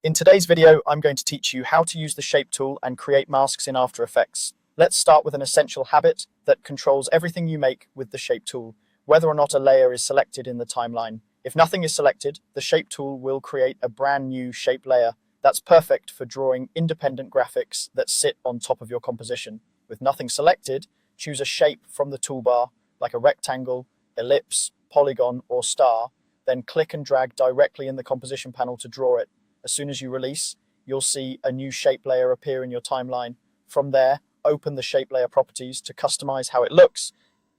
In today's video, I'm going to teach you how to use the shape tool and create masks in After Effects. Let's start with an essential habit that controls everything you make with the shape tool, whether or not a layer is selected in the timeline. If nothing is selected, the shape tool will create a brand new shape layer that's perfect for drawing independent graphics that sit on top of your composition. With nothing selected, choose a shape from the toolbar, like a rectangle, ellipse, polygon, or star, then click and drag directly in the composition panel to draw it. As soon as you release, you'll see a new shape layer appear in your timeline. From there, open the shape layer properties to customize how it looks.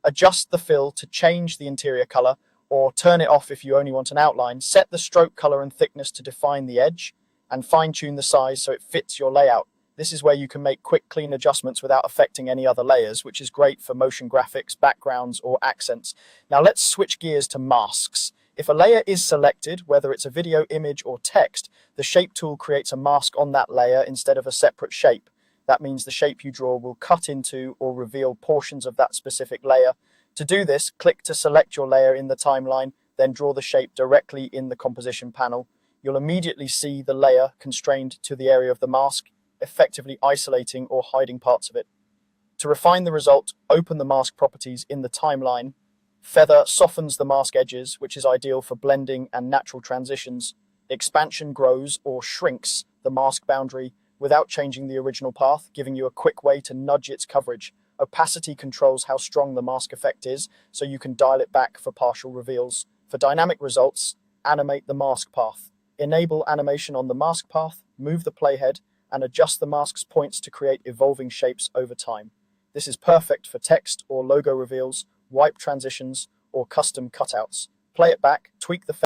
Adjust the fill to change the interior color, or turn it off if you only want an outline. Set the stroke color and thickness to define the edge, and fine-tune the size so it fits your layout. This is where you can make quick, clean adjustments without affecting any other layers, which is great for motion graphics, backgrounds, or accents. Now let's switch gears to masks. If a layer is selected, whether it's a video, image, or text, the shape tool creates a mask on that layer instead of a separate shape. That means the shape you draw will cut into or reveal portions of that specific layer. To do this, click to select your layer in the timeline, then draw the shape directly in the composition panel. You'll immediately see the layer constrained to the area of the mask, effectively isolating or hiding parts of it. To refine the result, open the mask properties in the timeline. Feather softens the mask edges, which is ideal for blending and natural transitions. Expansion grows or shrinks the mask boundary without changing the original path, giving you a quick way to nudge its coverage. Opacity controls how strong the mask effect is, so you can dial it back for partial reveals. For dynamic results, animate the mask path. Enable animation on the mask path, move the playhead, and adjust the mask's points to create evolving shapes over time. This is perfect for text or logo reveals, wipe transitions, or custom cutouts. Play it back, tweak the